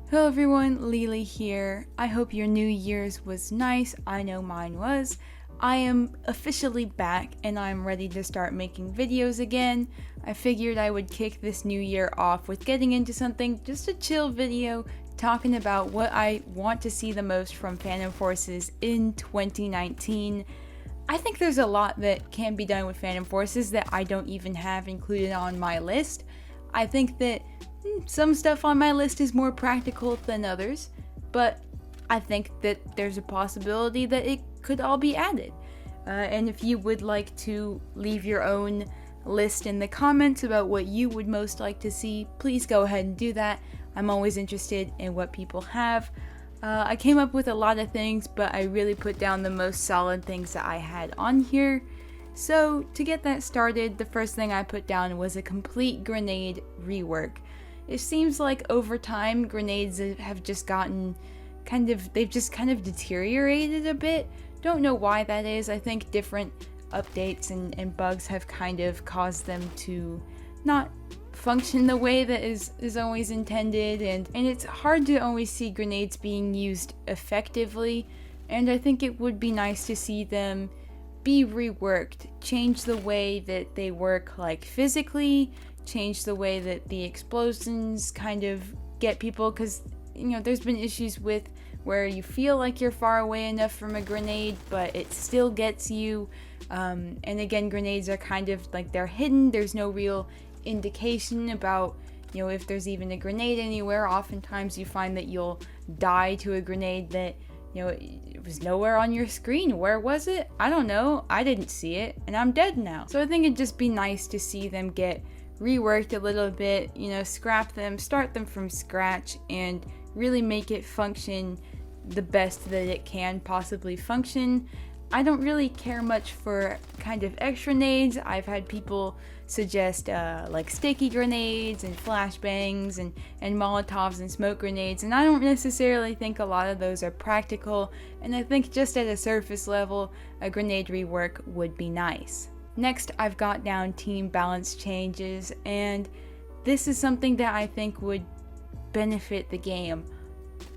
Hello everyone, leelee here. I hope your New Year's was nice. I know mine was. I am officially back and I'm ready to start making videos again. I figured I would kick this new year off with getting into something, just a chill video, talking about what I want to see the most from Phantom Forces in 2019. I think there's a lot that can be done with Phantom Forces that I don't even have included on my list. I think that some stuff on my list is more practical than others, but I think that there's a possibility that it could all be added. And if you would like to leave your own list in the comments about what you would most like to see, please go ahead and do that. I'm always interested in what people have. I came up with a lot of things, but I really put down the most solid things that I had on here. So to get that started, the first thing I put down was a complete grenade rework. It seems like over time, grenades have just gotten they've just kind of deteriorated a bit. Don't know why that is. I think different updates and bugs have kind of caused them to not function the way that is always intended, and it's hard to always see grenades being used effectively, and I think it would be nice to see them be reworked, change the way that they work, like physically, change the way that the explosions kind of get people, because there's been issues with where you feel like you're far away enough from a grenade but it still gets you, and again, grenades are kind of like they're hidden. There's no real indication about if there's even a grenade anywhere. Oftentimes you find that you'll die to a grenade that it was nowhere on your screen. Where was it? I don't know. I didn't see it and I'm dead now. So I think it'd just be nice to see them get reworked a little bit, scrap them, start them from scratch, and really make it function the best that it can possibly function. I don't really care much for kind of extra nades. I've had people suggest like sticky grenades and flashbangs and molotovs and smoke grenades, and I don't necessarily think a lot of those are practical, and I think just at a surface level, a grenade rework would be nice. Next, I've got down team balance changes, and this is something that I think would benefit the game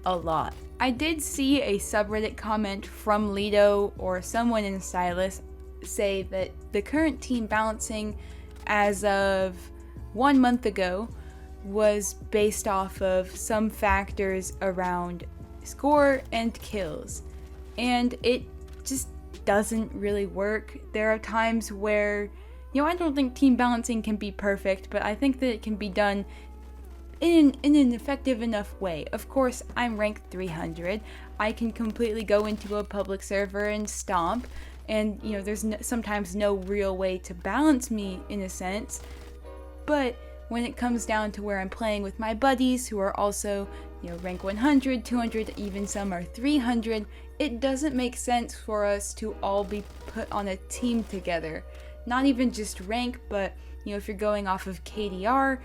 a lot. I did see a subreddit comment from Lido or someone in Stylis say that the current team balancing as of 1 month ago was based off of some factors around score and kills, and it just doesn't really work. There are times where, I don't think team balancing can be perfect, but I think that it can be done in an effective enough way. Of course, I'm ranked 300. I can completely go into a public server and stomp, and there's sometimes no real way to balance me in a sense. But when it comes down to where I'm playing with my buddies who are also rank 100, 200, even some are 300, it doesn't make sense for us to all be put on a team together. Not even just rank, but if you're going off of KDR,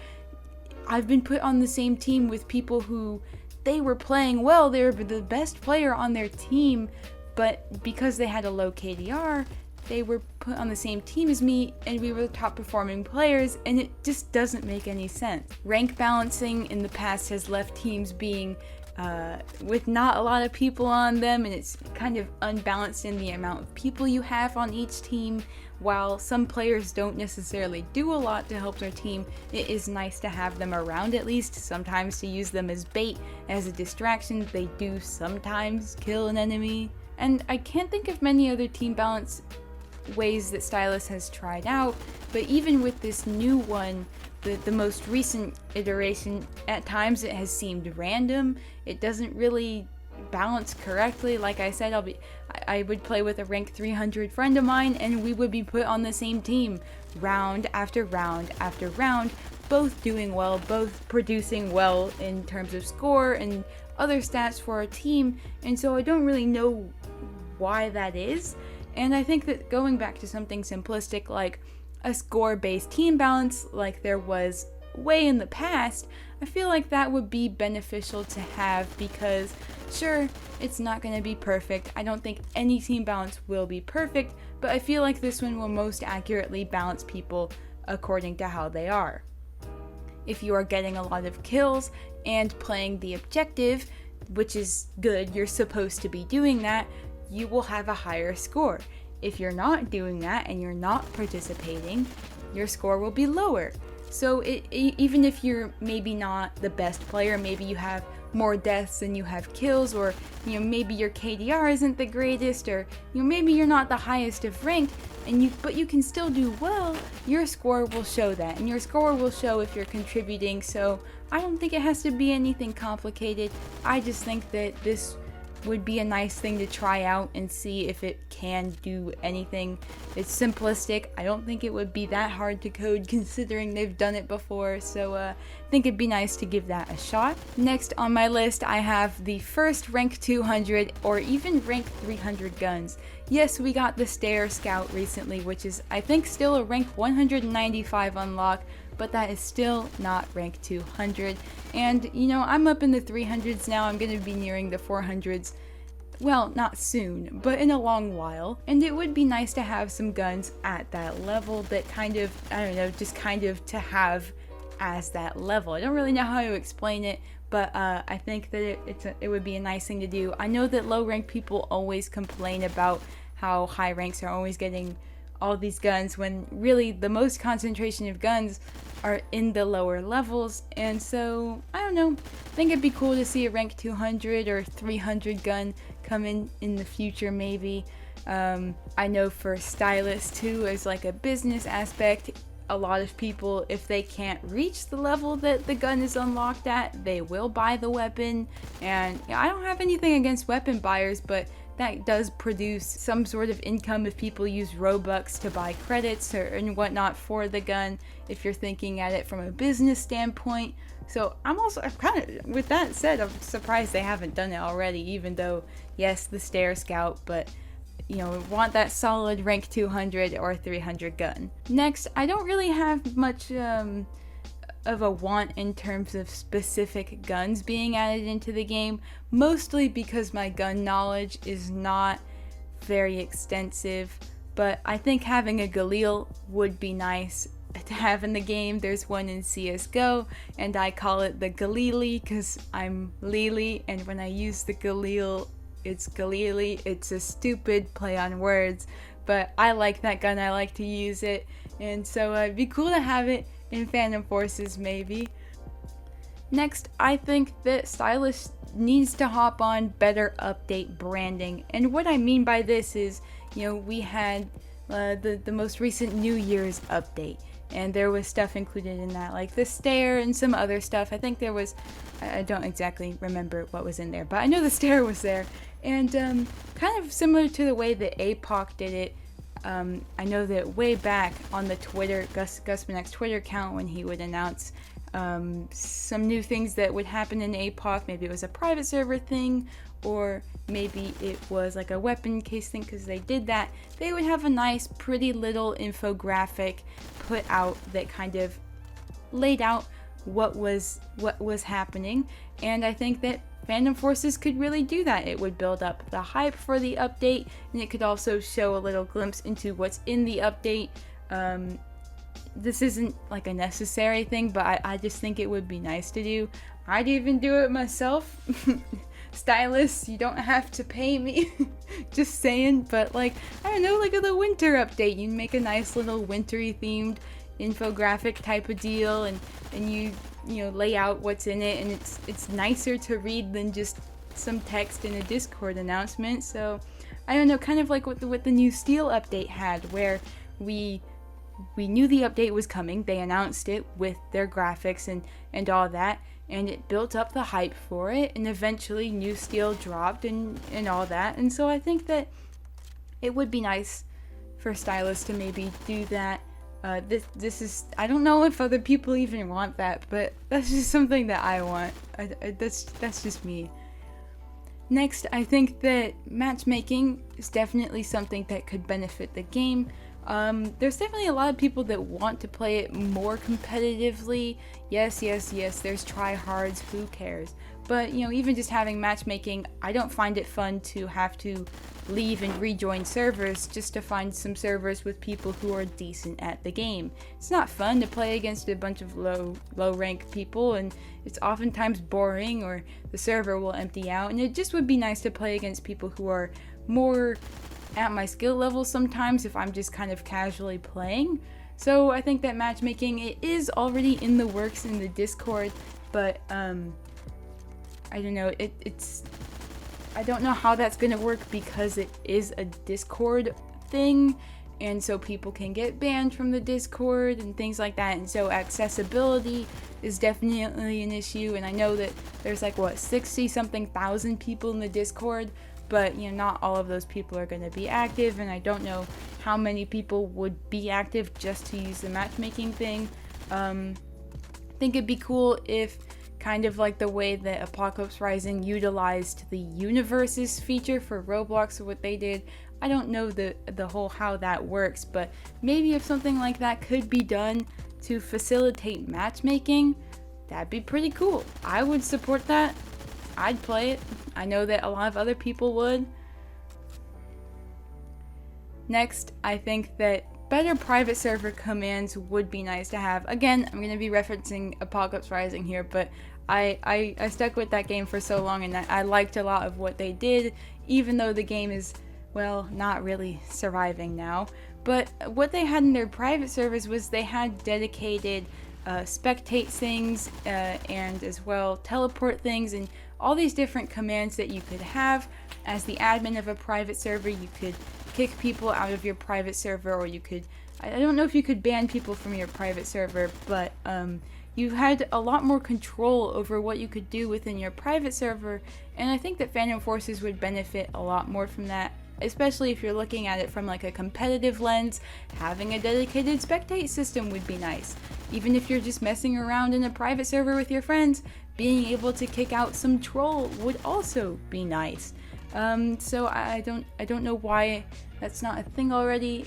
I've been put on the same team with people who they were playing well, they were the best player on their team, but because they had a low KDR, they were put on the same team as me, and we were the top performing players, and it just doesn't make any sense. Rank balancing in the past has left teams being with not a lot of people on them, and it's kind of unbalanced in the amount of people you have on each team. While some players don't necessarily do a lot to help their team, it is nice to have them around at least, sometimes to use them as bait, as a distraction. They do sometimes kill an enemy. And I can't think of many other team balance ways that Stylis has tried out, but even with this new one, the most recent iteration, at times it has seemed random. It doesn't really balance correctly. Like I said, I would play with a rank 300 friend of mine, and we would be put on the same team round after round after round, both doing well, both producing well in terms of score and other stats for our team, and so I don't really know why that is. And I think that going back to something simplistic like a score-based team balance like there was way in the past, I feel like that would be beneficial to have, because sure, it's not going to be perfect. I don't think any team balance will be perfect, but I feel like this one will most accurately balance people according to how they are. if you are getting a lot of kills and playing the objective, which is good, you're supposed to be doing that, you will have a higher score. If you're not doing that and you're not participating, your score will be lower. So even if you're maybe not the best player, maybe you have more deaths than you have kills, or maybe your KDR isn't the greatest, or maybe you're not the highest of ranked, but you can still do well, your score will show that, and your score will show if you're contributing. So I don't think it has to be anything complicated. I just think that this would be a nice thing to try out and see if it can do anything. It's simplistic. I don't think it would be that hard to code considering they've done it before, so I think it'd be nice to give that a shot. Next on my list, I have the first rank 200 or even rank 300 guns. Yes, we got the Stair Scout recently, which is I think still a rank 195 unlock, but that is still not rank 200. And I'm up in the 300s now. I'm gonna be nearing the 400s. Well, not soon, but in a long while. And it would be nice to have some guns at that level that kind of, I don't know, just kind of to have as that level. I don't really know how to explain it, but I think that it would be a nice thing to do. I know that low rank people always complain about how high ranks are always getting all these guns, when really the most concentration of guns are in the lower levels. And so I don't know, I think it'd be cool to see a rank 200 or 300 gun come in the future maybe. I know for Stylis too, as like a business aspect, a lot of people, if they can't reach the level that the gun is unlocked at, they will buy the weapon. And I don't have anything against weapon buyers, but that does produce some sort of income if people use Robux to buy credits and whatnot for the gun, if you're thinking at it from a business standpoint. So I'm kind of, with that said, I'm surprised they haven't done it already, even though, yes, the Stair Scout, but want that solid rank 200 or 300 gun. Next, I don't really have much of a want in terms of specific guns being added into the game, mostly because my gun knowledge is not very extensive, but I think having a leelee would be nice to have in the game. There's one in CSGO, and I call it the leelee because I'm leelee, and when I use the leelee, it's leelee. It's a stupid play on words, but I like that gun, I like to use it, and so it'd be cool to have it in Phantom Forces maybe. Next, I think that Stylis needs to hop on better update branding, and what I mean by this is, we had the most recent New Year's update, and there was stuff included in that, like the stair and some other stuff. I think there was, I don't exactly remember what was in there, but I know the stair was there, and kind of similar to the way that APOC did it. I know that way back on the Twitter, Cosmetic's Twitter account, when he would announce some new things that would happen in APOC, maybe it was a private server thing, or maybe it was like a weapon case thing, because they did that, they would have a nice pretty little infographic put out that kind of laid out what was happening. And I think that Phantom Forces could really do that. It would build up the hype for the update, and it could also show a little glimpse into what's in the update. This isn't like a necessary thing, but I just think it would be nice to do. I'd even do it myself. Stylis, you don't have to pay me. Just saying. But like, I don't know, like the winter update, you make a nice little wintry themed infographic type of deal, and you lay out what's in it, and it's nicer to read than just some text in a Discord announcement. So I don't know, kind of like what the new Steel update had, where we knew the update was coming, they announced it with their graphics and all that, and it built up the hype for it, and eventually new Steel dropped and all that. And so I think that it would be nice for Stylis to maybe do that. This is, I don't know if other people even want that, but that's just something that I want. That's just me. Next, I think that matchmaking is definitely something that could benefit the game. There's definitely a lot of people that want to play it more competitively. Yes, there's tryhards, who cares? But, you know, even just having matchmaking, I don't find it fun to have to leave and rejoin servers just to find some servers with people who are decent at the game. It's not fun to play against a bunch of low rank people, and it's oftentimes boring, or the server will empty out, and it just would be nice to play against people who are more at my skill level sometimes if I'm just kind of casually playing. So I think that matchmaking, it is already in the works in the Discord, but I don't know, I don't know how that's gonna work because it is a Discord thing, and so people can get banned from the Discord and things like that, and so accessibility is definitely an issue. And I know that there's like, what, 60 something thousand people in the Discord, but you know, not all of those people are going to be active, and I don't know how many people would be active just to use the matchmaking thing. I think it'd be cool if, kind of like the way that Apocalypse Rising utilized the universes feature for Roblox, or what they did. I don't know the whole how that works, but maybe if something like that could be done to facilitate matchmaking, that'd be pretty cool. I would support that. I'd play it. I know that a lot of other people would. Next, I think that better private server commands would be nice to have. Again, I'm going to be referencing Apocalypse Rising here, but I stuck with that game for so long, and I liked a lot of what they did, even though the game is, well, not really surviving now. But what they had in their private servers was they had dedicated spectate things and as well teleport things, and all these different commands that you could have. As the admin of a private server, you could kick people out of your private server, or you could, I don't know if you could ban people from your private server, but you had a lot more control over what you could do within your private server, and I think that Phantom Forces would benefit a lot more from that, especially if you're looking at it from like a competitive lens. Having a dedicated spectate system would be nice. Even if you're just messing around in a private server with your friends, being able to kick out some troll would also be nice. So I don't know why that's not a thing already.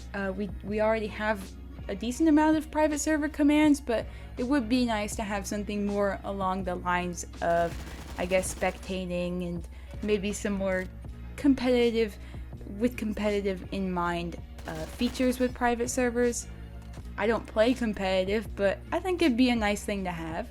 We already have a decent amount of private server commands, but it would be nice to have something more along the lines of, I guess, spectating, and maybe some more competitive in mind features with private servers. I don't play competitive, but I think it'd be a nice thing to have.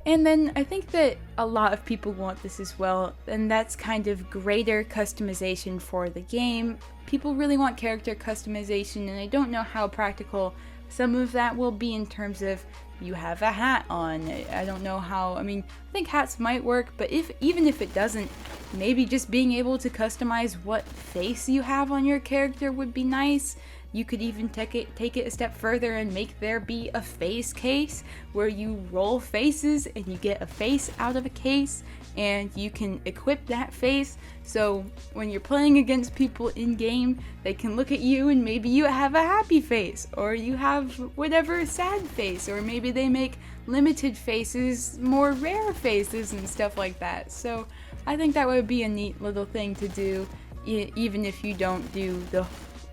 And then I think that a lot of people want this as well, and that's kind of greater customization for the game. People really want character customization, and I don't know how practical some of that will be in terms of you have a hat on. I don't know how, I mean, I think hats might work, but even if it doesn't, maybe just being able to customize what face you have on your character would be nice. You could even take it a step further and make there be a face case where you roll faces and you get a face out of a case, and you can equip that face so when you're playing against people in game, they can look at you and maybe you have a happy face, or you have whatever sad face, or maybe they make limited faces more rare faces and stuff like that. So I think that would be a neat little thing to do, even if you don't do the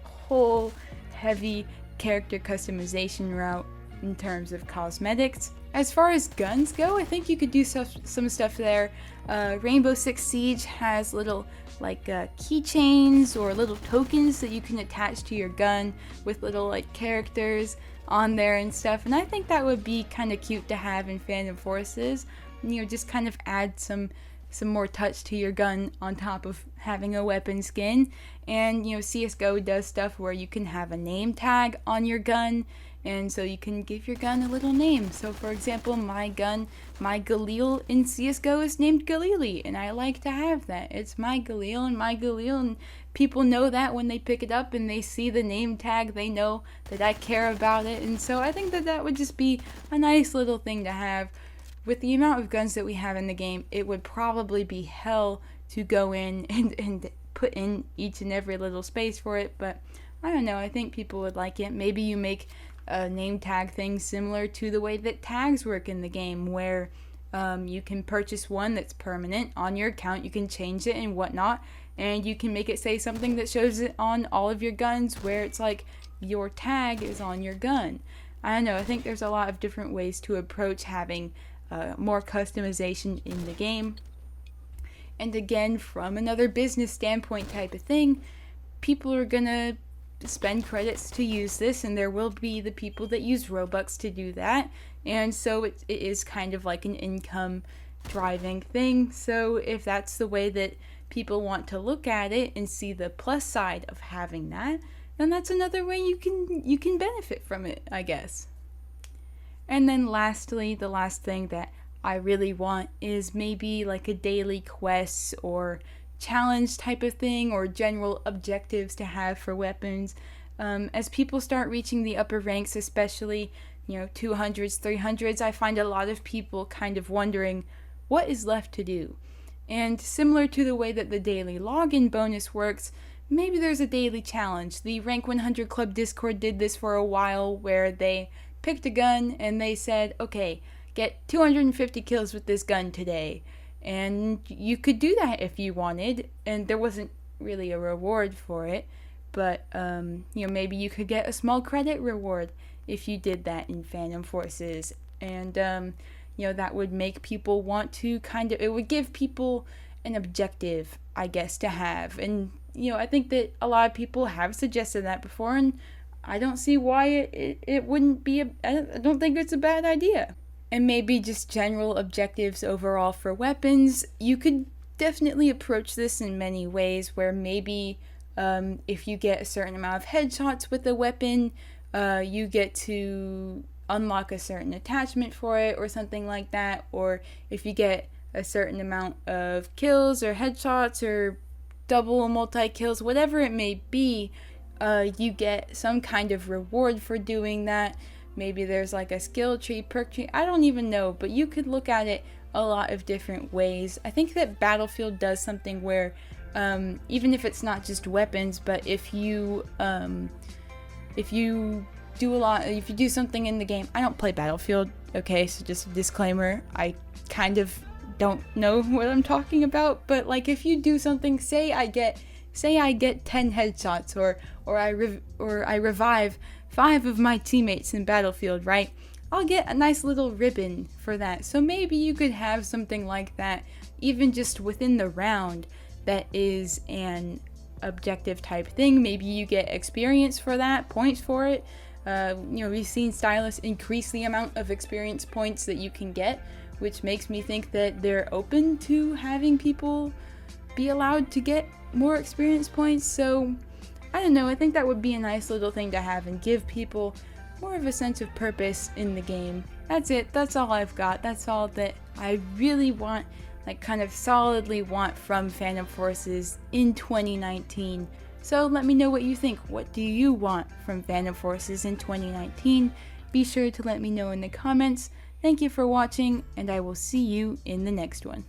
whole heavy character customization route in terms of cosmetics. As far as guns go, I think you could do some stuff there. Rainbow Six Siege has little like keychains or little tokens that you can attach to your gun with little like characters on there and stuff, and I think that would be kind of cute to have in Phantom Forces. You know, just kind of add some more touch to your gun on top of having a weapon skin. And you know, CSGO does stuff where you can have a name tag on your gun, and so you can give your gun a little name. So for example, my gun, my Galil in CSGO is named Galili, and I like to have that. It's my Galil and my Galil, and people know that when they pick it up and they see the name tag, they know that I care about it. And so I think that that would just be a nice little thing to have. With the amount of guns that we have in the game, it would probably be hell to go in and put in each and every little space for it, but I don't know, I think people would like it. Maybe you make a name tag thing similar to the way that tags work in the game, where you can purchase one that's permanent on your account, you can change it and whatnot, and you can make it say something that shows it on all of your guns, where it's like your tag is on your gun. I don't know, I think there's a lot of different ways to approach having more customization in the game. And again, from another business standpoint type of thing, people are gonna spend credits to use this, and there will be the people that use Robux to do that. And so it is kind of like an income driving thing. So if that's the way that people want to look at it and see the plus side of having that, then that's another way you can benefit from it, I guess. And then lastly, the last thing that I really want is maybe like a daily quest or challenge type of thing, or general objectives to have for weapons. As people start reaching the upper ranks, especially 200s, 300s, I find a lot of people kind of wondering what is left to do. And similar to the way that the daily login bonus works, maybe there's a daily challenge. The Rank 100 Club Discord did this for a while, where they picked a gun and they said, okay, get 250 kills with this gun today. And you could do that if you wanted, and there wasn't really a reward for it, but maybe you could get a small credit reward if you did that in Phantom Forces. And that would make people want to it would give people an objective, I guess, to have. And I think that a lot of people have suggested that before, and I don't see why it wouldn't be I don't think it's a bad idea. And maybe just general objectives overall for weapons. You could definitely approach this in many ways, where maybe if you get a certain amount of headshots with a weapon, you get to unlock a certain attachment for it or something like that. Or if you get a certain amount of kills or headshots or double or multi-kills, whatever it may be, you get some kind of reward for doing that. Maybe there's like a skill tree, perk tree, I don't even know, but you could look at it a lot of different ways. I think that Battlefield does something where, even if it's not just weapons, but if you do something in the game, I don't play Battlefield, okay, so just a disclaimer, I kind of don't know what I'm talking about, but like if you do something, say I get 10 headshots, or I revive 5 of my teammates in Battlefield, right? I'll get a nice little ribbon for that. So maybe you could have something like that, even just within the round, that is an objective type thing. Maybe you get experience for that, points for it. We've seen Stylis increase the amount of experience points that you can get, which makes me think that they're open to having people be allowed to get more experience points. So I don't know, I think that would be a nice little thing to have and give people more of a sense of purpose in the game. That's it, that's all I've got. That's all that I really want, like kind of solidly want from Phantom Forces in 2019. So let me know what you think. What do you want from Phantom Forces in 2019? Be sure to let me know in the comments. Thank you for watching, and I will see you in the next one.